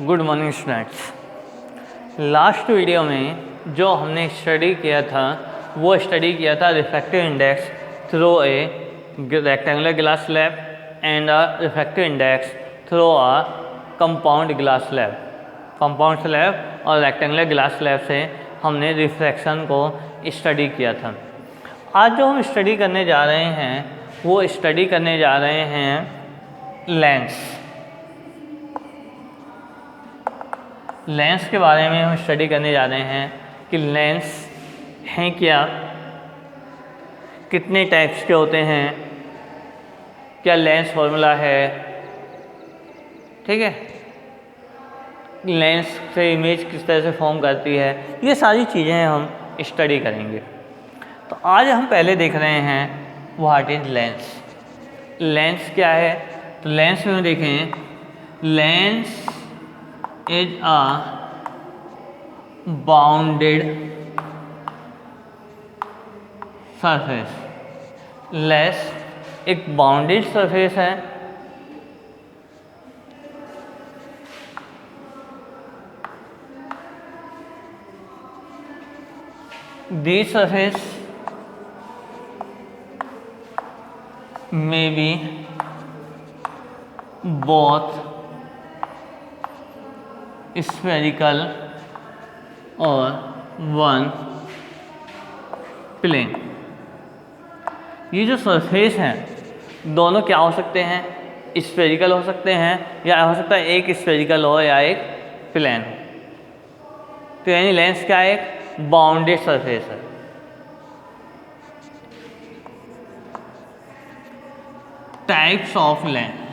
Good morning students. Last video में जो हमने स्टडी किया था वो स्टडी किया था refractive index through a rectangular glass slab and a refractive index through a compound glass slab. Compound slab और रेक्टेंगुलर ग्लास स्लैब से हमने रिफ्रैक्शन को स्टडी किया था। आज जो हम स्टडी करने जा रहे हैं वो स्टडी करने जा रहे हैं लेंस के बारे में हम स्टडी करने जा रहे हैं कि लेंस हैं क्या, कितने टाइप्स के होते हैं, क्या लेंस फॉर्मूला है, ठीक है, लेंस से इमेज किस तरह से फॉर्म करती है, ये सारी चीज़ें हम स्टडी करेंगे। तो आज हम पहले देख रहे हैं व्हाट इज लेंस। लेंस क्या है? तो लेंस में देखें, lens is a bounded surface। Lens एक बाउंडेड सरफेस है this surface may be both spherical और वन प्लेन। ये जो सरफेस हैं दोनों क्या हो सकते हैं? स्फेरिकल हो सकते हैं या हो सकता है एक स्फेरिकल हो या एक प्लेन हो। तो यानी लेंस क्या है? एक बाउंडेड सरफेस है। Types of lens.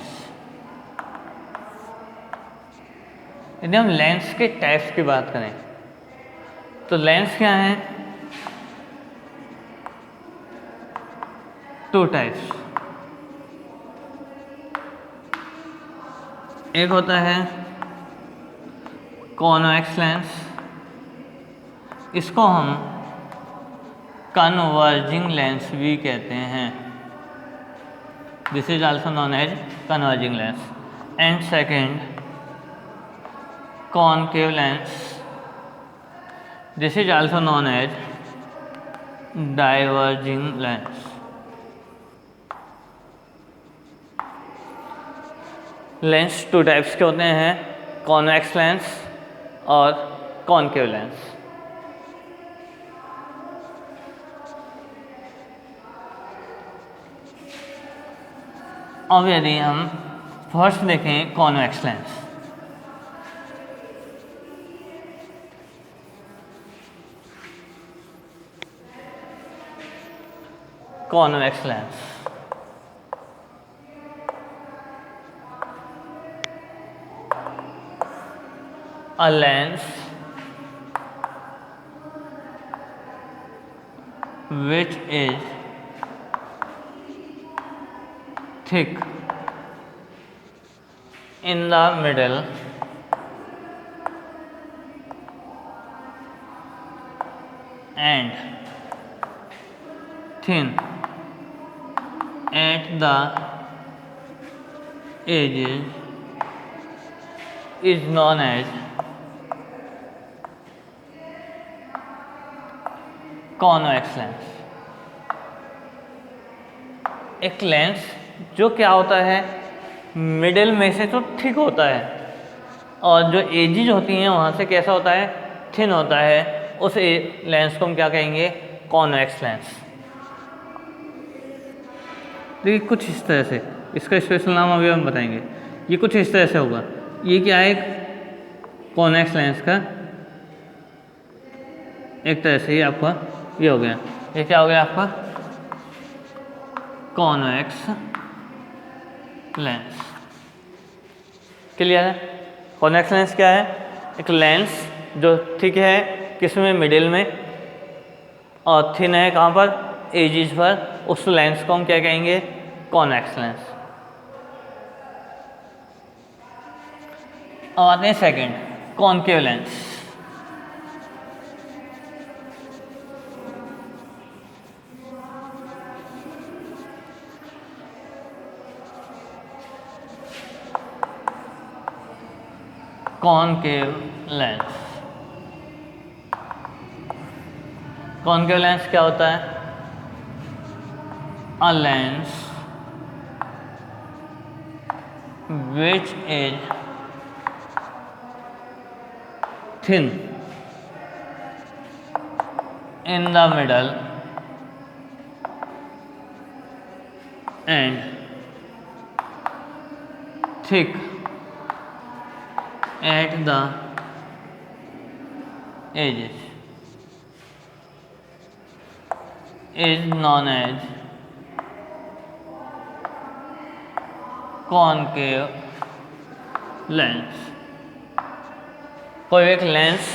यदि हम लेंस के टाइप्स की बात करें तो लेंस क्या है? Two types. एक होता है कॉन्वेक्स लेंस, इसको हम कन्वर्जिंग लेंस भी कहते हैं। This is also known as converging lens. And second concave lens, this is also known as diverging lens। Lens two types के होते हैं, कॉन्वेक्स लेंस और कॉनकेव लेंस। अब यदि हम फर्स्ट देखें convex lens, convex lens। A lens which is thick in the middle and thin at the edges is known as convex lens। एक lens जो क्या होता है, मिडिल में से तो थिक होता है और जो एजेस होती हैं वहाँ से कैसा होता है, थिन होता है। उस लेंस को हम क्या कहेंगे? Convex lens. देखिए कुछ इस तरह से, इसका स्पेशल नाम अभी हम बताएंगे। ये कुछ इस तरह से होगा। ये क्या है? कॉन्वेक्स लेंस का एक तरह से ही आपका ये हो गया। ये क्या हो गया आपका? Convex lens. क्लियर है? कॉन्वेक्स लेंस क्या है? एक लेंस जो ठीक है किसमें? मिडिल में, और थिन है कहाँ पर? एजिस पर। उस लेंस को हम क्या कहेंगे? Convex lens. अब आते हैं second, concave lens. Concave lens. Concave lens क्या होता है? A lens which is thin in the middle and thick at the edges is known as concave lens. कोई एक लेंस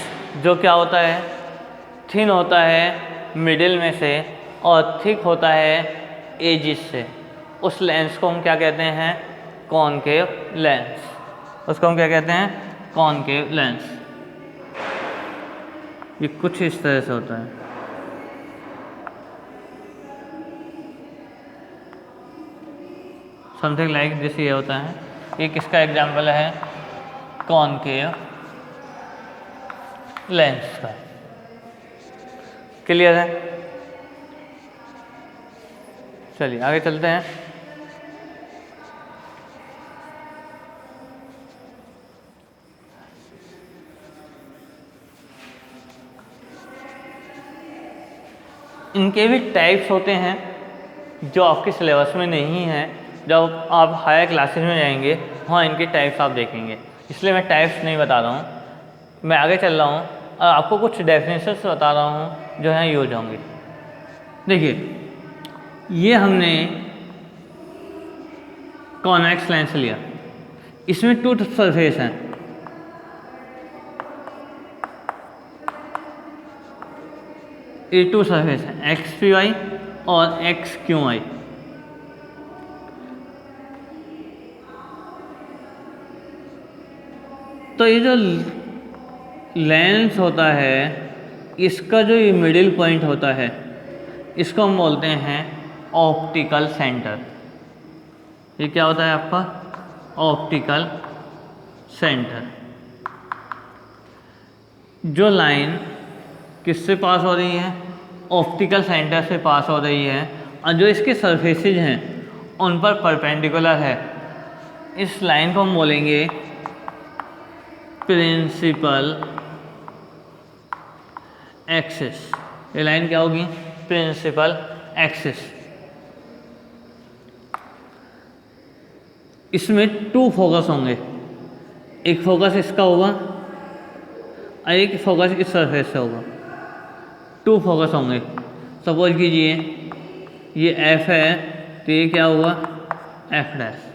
जो क्या होता है? थिन होता है मिडिल में से और थिक होता है एजिस से, उस लेंस को हम क्या कहते हैं? Concave lens. उसको हम क्या कहते हैं? Concave lens. ये कुछ इस तरह से होता है। समथिंग लाइक दिस ये होता है। ये किसका एग्जाम्पल है? कॉनकेव लेंस का। क्लियर है? चलिए आगे चलते हैं। इनके भी टाइप्स होते हैं जो आपके सिलेबस में नहीं है। जब आप हायर क्लासेस में जाएंगे वहाँ इनके टाइप्स आप देखेंगे, इसलिए मैं टाइप्स नहीं बता रहा हूँ। मैं आगे चल रहा हूँ और आपको कुछ डेफिनेशंस बता रहा हूँ जो यहाँ यूज होंगे। देखिए, ये हमने कॉन्वेक्स लेंस लिया, इसमें टू सरफेस हैं। ये टू सरफेस हैं, XPY और XQY। तो ये जो लेंस होता है, इसका जो ये मिडिल पॉइंट होता है, इसको हम बोलते हैं ऑप्टिकल सेंटर। ये क्या होता है आपका? Optical centre. जो लाइन किससे पास हो रही है? ऑप्टिकल सेंटर से पास हो रही है, और जो इसके सरफेसेज हैं उन पर परपेंडिकुलर है। इस लाइन को हम बोलेंगे प्रिंसिपल एक्सिस। ये लाइन क्या होगी? Principal axis. इसमें टू फोकस होंगे, एक फोकस इसका होगा और एक फोकस इस सरफेस से होगा। टू फोकस होंगे। सपोज कीजिए ये F है तो ये क्या होगा? F dash.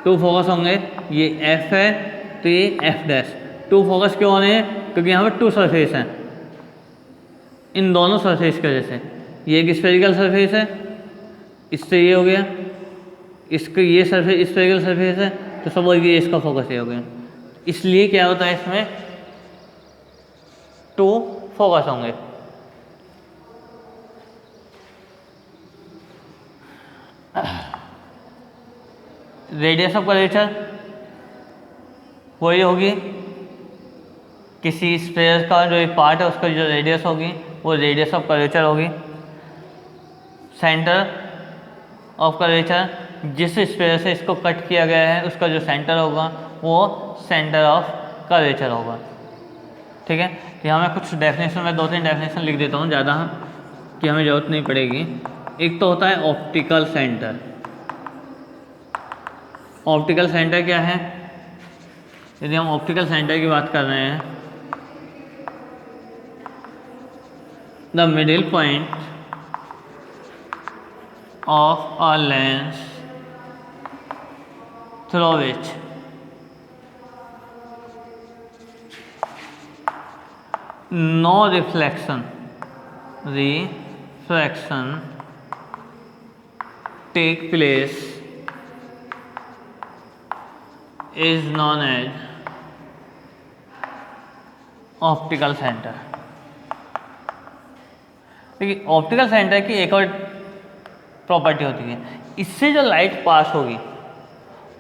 टू फोकस होंगे, ये F है तो ये F डैश। टू फोकस क्यों होने हैं? क्योंकि यहाँ पर टू सरफेस हैं, इन दोनों सरफेस की वजह से। ये एक स्फेरिकल सरफेस है, इससे ये हो गया, इसके ये सरफेस स्फेरिकल सरफेस है, तो सब ये इसका फोकस ये हो गया। इसलिए क्या होता है? इसमें टू फोकस होंगे। रेडियस ऑफ कर्वेचर वही होगी, किसी स्फेयर का जो एक पार्ट है उसका जो रेडियस होगी वो रेडियस ऑफ कर्वेचर होगी। सेंटर ऑफ कर्वेचर, जिस स्फेयर से इसको कट किया गया है उसका जो सेंटर होगा वो सेंटर ऑफ कर्वेचर होगा। ठीक है, तो यहाँ मैं कुछ डेफिनेशन में 2-3 डेफिनेशन लिख देता हूँ, ज़्यादा कि हमें ज़रूरत नहीं पड़ेगी। एक तो होता है ऑप्टिकल सेंटर। ऑप्टिकल सेंटर क्या है? यदि हम ऑप्टिकल सेंटर की बात कर रहे हैं, the middle point of a lens through which no reflection take place is known as optical centre. देखिए, ऑप्टिकल सेंटर की एक और प्रॉपर्टी होती है, इससे जो लाइट पास होगी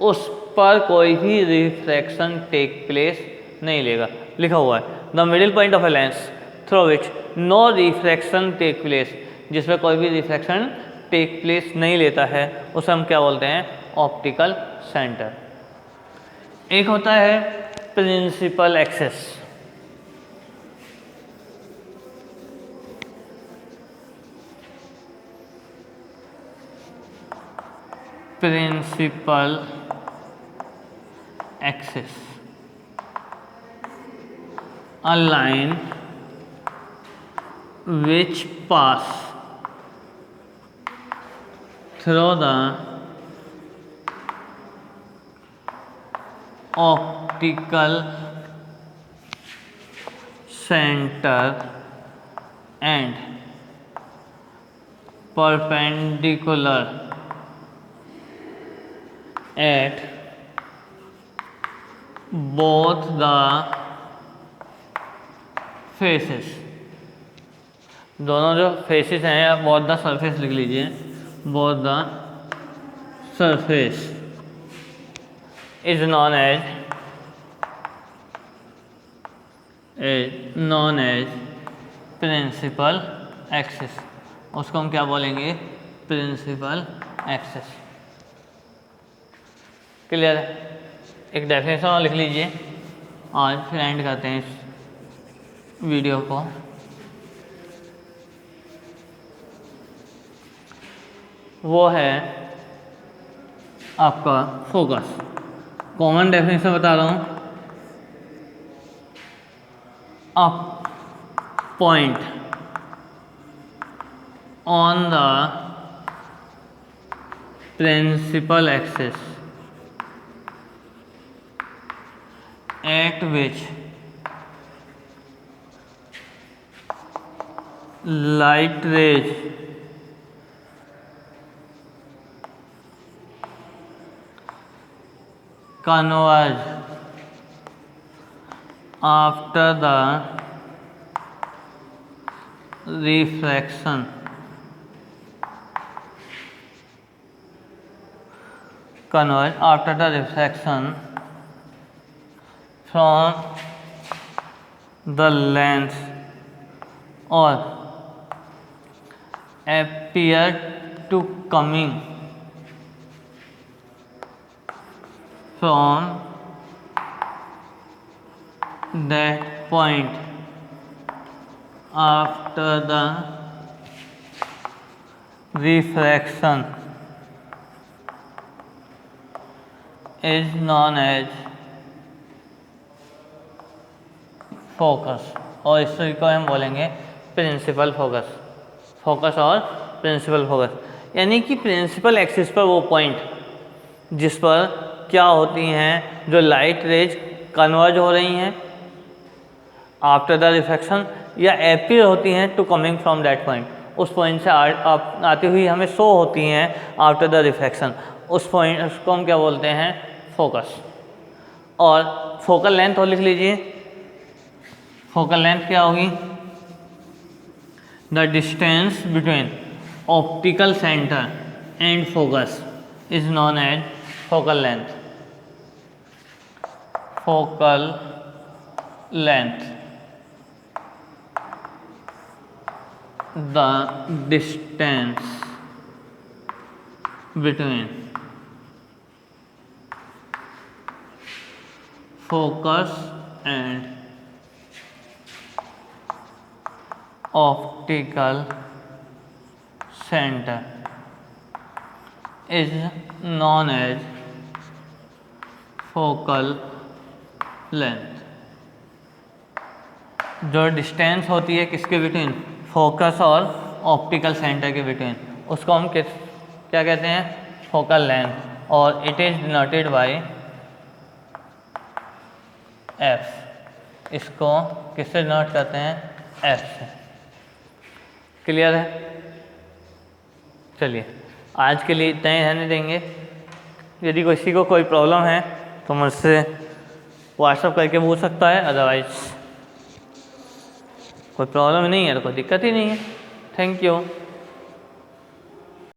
उस पर कोई भी रिफ्रैक्शन टेक प्लेस नहीं लेगा, लिखा हुआ है the middle point of a lens through which no refraction take place, जिसमें कोई भी रिफ्रैक्शन टेक प्लेस नहीं लेता है, उसे हम क्या बोलते हैं? Optical centre. एक होता है principal axis, principal axis, a line which pass through the optical center and perpendicular at both the faces, दोनों जो फेसेस हैं, या बोथ द सरफेस लिख लीजिए, both the surface is known as principal axis. उसको हम क्या बोलेंगे? Principal axis. क्लियर है? एक डेफिनेशन और लिख लीजिए, आज फिर एंड करते हैं इस वीडियो को। वो है आपका फोकस। कॉमन डेफिनेशन बता रहा हूँ, a point on the principal axis at which light rays converge after the refraction from the lens or appear to coming from that point after the refraction is known as focus, और इसी को हम बोलेंगे principal focus. Focus और principal focus, यानी कि principal axis पर वो पॉइंट जिस पर क्या होती हैं, जो लाइट रेज कन्वर्ज हो रही हैं आफ्टर द रिफ्रैक्शन, या एपियर होती हैं to coming from that point, उस पॉइंट से आती हुई हमें शो होती हैं आफ्टर द रिफ्रैक्शन, उस पॉइंट उसको हम क्या बोलते हैं? फोकस। और फोकल लेंथ और लिख लीजिए, फोकल लेंथ क्या होगी? The distance between optical centre and focus is known as focal length. Focal length, the distance between focus and optical center is known as focal length। जो distance होती है किसके between? Focus और optical centre के between, उसको हम क्या कहते हैं? फोकल लेंथ, और it is denoted by F. इसको किससे डिनोट करते हैं? एफ से। क्लियर है? चलिए, आज के लिए इतना ही रहने देंगे। यदि किसी को कोई प्रॉब्लम है तो मुझसे व्हाट्सएप करके पूछ सकता है, अदरवाइज कोई प्रॉब्लम नहीं है तो कोई दिक्कत ही नहीं है। Thank you.